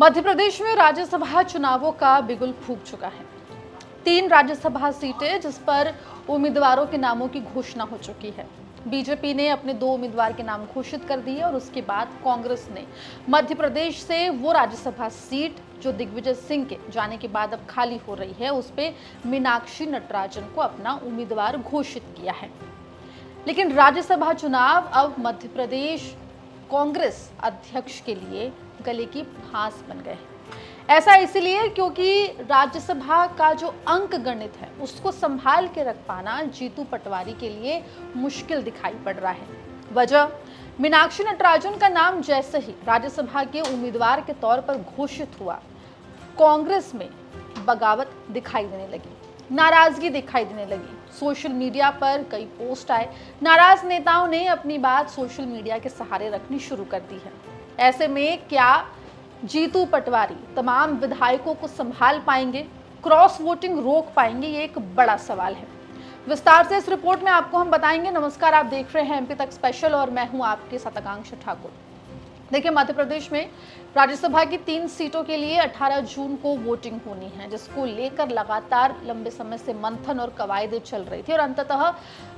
मध्य प्रदेश में राज्यसभा चुनावों का बिगुल फूंक चुका है। 3 राज्यसभा सीटें जिस पर उम्मीदवारों के नामों की घोषणा हो चुकी है। बीजेपी ने अपने 2 उम्मीदवार के नाम घोषित कर दिए और उसके बाद कांग्रेस ने मध्य प्रदेश से वो राज्यसभा सीट जो दिग्विजय सिंह के जाने के बाद अब खाली हो रही है, उस पे मीनाक्षी नटराजन को अपना उम्मीदवार घोषित किया है। लेकिन राज्यसभा चुनाव अब मध्य प्रदेश कांग्रेस अध्यक्ष के लिए गले की फांस बन गए। ऐसा इसलिए क्योंकि राज्यसभा का जो अंक गणित है उसको संभाल के रख पाना जीतू पटवारी के लिए मुश्किल दिखाई पड़ रहा है। वजह, मीनाक्षी नटराजन का नाम जैसे ही राज्यसभा के उम्मीदवार के तौर पर घोषित हुआ, कांग्रेस में बगावत दिखाई देने लगी, नाराजगी दिखाई देने लगी। सोशल मीडिया पर कई पोस्ट आए, नाराज नेताओं ने अपनी बात सोशल मीडिया के सहारे रखनी शुरू कर दी है। ऐसे में क्या जीतू पटवारी तमाम विधायकों को संभाल पाएंगे, क्रॉस वोटिंग रोक पाएंगे, ये एक बड़ा सवाल है। विस्तार से इस रिपोर्ट में आपको हम बताएंगे। नमस्कार, आप देख रहे हैं एमपी तक स्पेशल और मैं हूं आपके साथ आकांक्षा ठाकुर। देखिए, मध्य प्रदेश में राज्यसभा की 3 सीटों के लिए 18 जून को वोटिंग होनी है, जिसको लेकर लगातार लंबे समय से मंथन और कवायदे चल रही थी और अंततः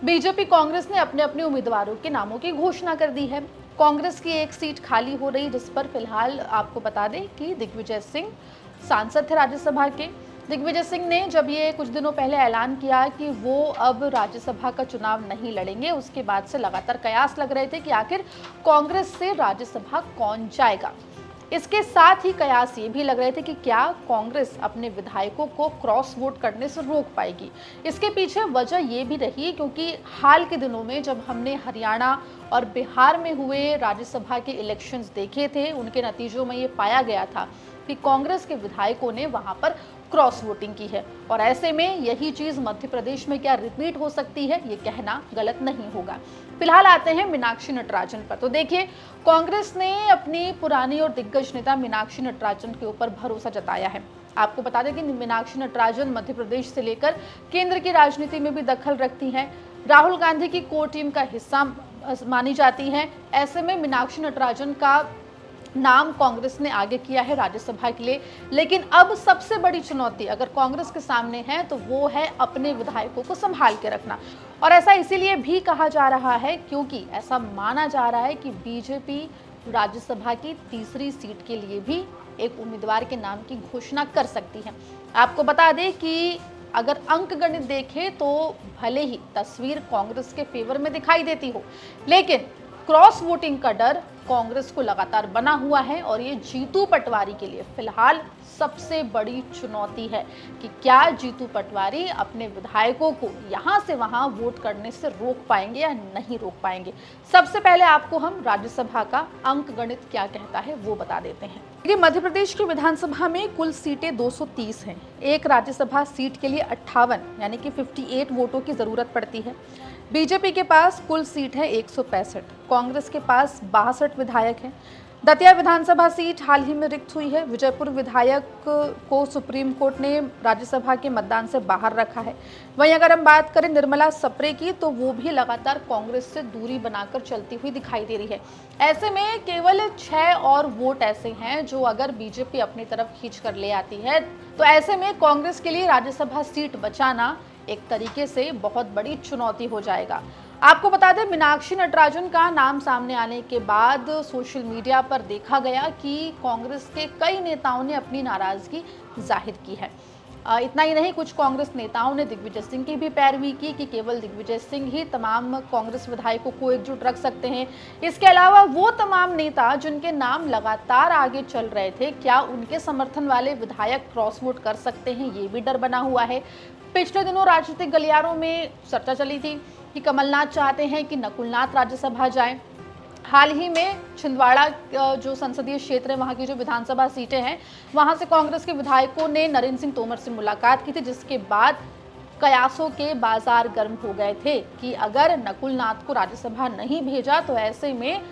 बीजेपी कांग्रेस ने अपने अपने उम्मीदवारों के नामों की घोषणा कर दी है। कांग्रेस की एक सीट खाली हो रही, जिस पर फिलहाल आपको बता दें कि दिग्विजय सिंह सांसद थे राज्यसभा के। दिग्विजय सिंह ने जब ये कुछ दिनों पहले ऐलान किया कि वो अब राज्यसभा का चुनाव नहीं लड़ेंगे, उसके बाद से लगातार कयास लग रहे थे कि आखिर कांग्रेस से राज्यसभा कौन जाएगा। इसके साथ ही कयास ये भी लग रहे थे कि क्या कांग्रेस अपने विधायकों को क्रॉस वोट करने से रोक पाएगी। इसके पीछे वजह ये भी रही क्योंकि हाल के दिनों में जब हमने हरियाणा और बिहार में हुए राज्यसभा के इलेक्शंस देखे थे, उनके नतीजों में ये पाया गया था कि कांग्रेस के विधायकों ने वहां पर क्रॉस वोटिंग की है और ऐसे में यही चीज मध्य प्रदेश में क्या रिपीट हो सकती है, ये कहना गलत नहीं होगा। फिलहाल आते हैं मीनाक्षी नटराजन पर। तो देखिए, कांग्रेस ने अपनी पुरानी और दिग्गज नेता मीनाक्षी नटराजन के ऊपर भरोसा जताया है। आपको बता दें कि मीनाक्षी नटराजन मध्य प्रदेश से लेकर केंद्र की राजनीति में भी दखल रखती हैं, राहुल गांधी की कोर टीम का हिस्सा मानी जाती हैं। ऐसे में मीनाक्षी नटराजन का नाम कांग्रेस ने आगे किया है राज्यसभा के लिए। लेकिन अब सबसे बड़ी चुनौती अगर कांग्रेस के सामने है तो वो है अपने विधायकों को संभाल के रखना। और ऐसा इसीलिए भी कहा जा रहा है क्योंकि ऐसा माना जा रहा है कि बीजेपी राज्यसभा की तीसरी सीट के लिए भी एक उम्मीदवार के नाम की घोषणा कर सकती है। आपको बता दें कि अगर अंक गणित देखें तो भले ही तस्वीर कांग्रेस के फेवर में दिखाई देती हो, लेकिन क्रॉस वोटिंग का डर कांग्रेस को लगातार बना हुआ है और ये जीतू पटवारी के लिए फिलहाल सबसे बड़ी चुनौती है कि क्या जीतू पटवारी अपने विधायकों को यहां से वहां वोट करने से रोक पाएंगे या नहीं रोक पाएंगे। सबसे पहले आपको हम राज्यसभा का अंक गणित क्या कहता है वो बता देते हैं। देखिए, मध्य प्रदेश की विधानसभा में कुल सीटें 230 हैं। एक राज्यसभा सीट के लिए 58 यानी कि 58 वोटों की जरूरत पड़ती है। बीजेपी के पास कुल सीट है 165, कांग्रेस के पास 62 विधायक हैं। दतिया विधानसभा सीट हाल ही में रिक्त हुई है। विजयपुर विधायक को सुप्रीम कोर्ट ने राज्यसभा के मतदान से बाहर रखा है। वहीं अगर हम बात करें निर्मला सप्रे की, तो वो भी लगातार कांग्रेस से दूरी बनाकर चलती हुई दिखाई दे रही है। ऐसे में केवल 6 और वोट ऐसे हैं जो अगर बीजेपी अपनी तरफ खींच कर ले आती है तो ऐसे में कांग्रेस के लिए राज्यसभा सीट बचाना एक तरीके से बहुत बड़ी चुनौती हो जाएगा। आपको बता दें, मीनाक्षी नटराजन का नाम सामने आने के बाद सोशल मीडिया पर देखा गया कि कांग्रेस के कई नेताओं ने अपनी नाराजगी जाहिर की है। इतना ही नहीं, कुछ कांग्रेस नेताओं ने दिग्विजय सिंह की भी पैरवी की कि केवल दिग्विजय सिंह ही तमाम कांग्रेस विधायकों को एकजुट रख सकते हैं। इसके अलावा वो तमाम नेता जिनके नाम लगातार आगे चल रहे थे, क्या उनके समर्थन वाले विधायक क्रॉस वोट कर सकते हैं, ये भी डर बना हुआ है। पिछले दिनों राजनीतिक गलियारों में चर्चा चली थी कि कमलनाथ चाहते हैं कि नकुलनाथ राज्यसभा जाएं। हाल ही में छिंदवाड़ा जो संसदीय क्षेत्र है, वहां की जो विधानसभा सीटें हैं, वहां से कांग्रेस के विधायकों ने नरेंद्र सिंह तोमर से मुलाकात की थी, जिसके बाद कयासों के बाजार गर्म हो गए थे कि अगर नकुलनाथ को राज्यसभा नहीं भेजा तो ऐसे में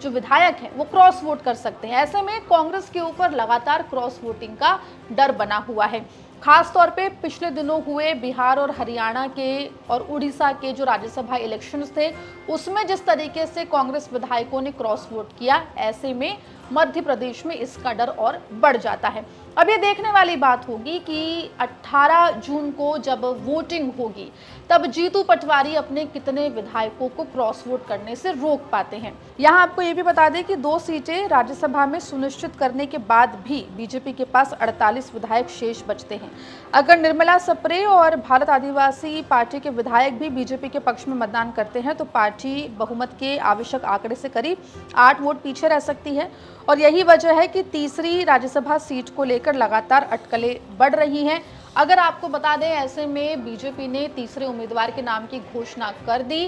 जो विधायक हैं वो क्रॉस वोट कर सकते हैं। ऐसे में कांग्रेस के ऊपर लगातार क्रॉस वोटिंग का डर बना हुआ है। खास तौर पे पिछले दिनों हुए बिहार और हरियाणा के और उड़ीसा के जो राज्यसभा इलेक्शंस थे, उसमें जिस तरीके से कांग्रेस विधायकों ने क्रॉस वोट किया, ऐसे में मध्य प्रदेश में इसका डर और बढ़ जाता है। अब ये देखने वाली बात होगी कि 18 जून को जब वोटिंग होगी तब जीतू पटवारी अपने कितने विधायकों को क्रॉस वोट करने से रोक पाते हैं। यहाँ आपको ये भी बता दें कि 2 सीटें राज्यसभा में सुनिश्चित करने के बाद भी बीजेपी के पास 48 विधायक शेष बचते हैं। अगर निर्मला सप्रे और भारत आदिवासी पार्टी के विधायक भी बीजेपी के पक्ष में मतदान करते हैं तो पार्टी बहुमत के आवश्यक आंकड़े से करीब 8 वोट पीछे रह सकती है और यही वजह है कि तीसरी राज्यसभा सीट को लेकर लगातार अटकलें बढ़ रही हैं। अगर आपको बता दें, ऐसे में बीजेपी ने तीसरे उम्मीदवार के नाम की घोषणा कर दी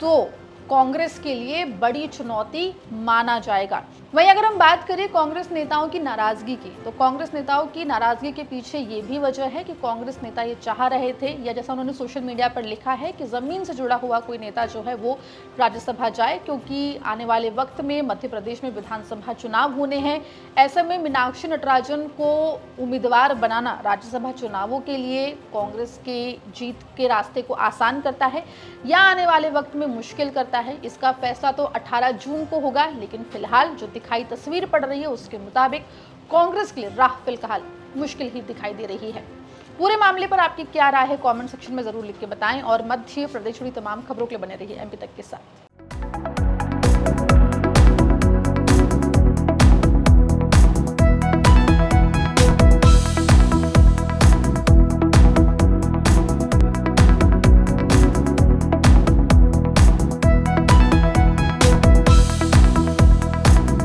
तो कांग्रेस के लिए बड़ी चुनौती माना जाएगा। वहीं अगर हम बात करें कांग्रेस नेताओं की नाराजगी की, तो कांग्रेस नेताओं की नाराजगी के पीछे ये भी वजह है कि कांग्रेस नेता ये चाह रहे थे, या जैसा उन्होंने सोशल मीडिया पर लिखा है कि जमीन से जुड़ा हुआ कोई नेता जो है वो राज्यसभा जाए, क्योंकि आने वाले वक्त में मध्य प्रदेश में विधानसभा चुनाव होने हैं। ऐसे में मीनाक्षी नटराजन को उम्मीदवार बनाना राज्यसभा चुनावों के लिए कांग्रेस के जीत के रास्ते को आसान करता है या आने वाले वक्त में मुश्किल करता है। इसका फैसला तो 18 जून को होगा, लेकिन फिलहाल जो दिखाई तस्वीर पड़ रही है उसके मुताबिक कांग्रेस के लिए राह फिलहाल मुश्किल ही दिखाई दे रही है। पूरे मामले पर आपकी क्या राय है, कमेंट सेक्शन में जरूर लिख के बताएं और मध्य प्रदेश जुड़ी तमाम खबरों के लिए बने रहिए एमपी तक के साथ।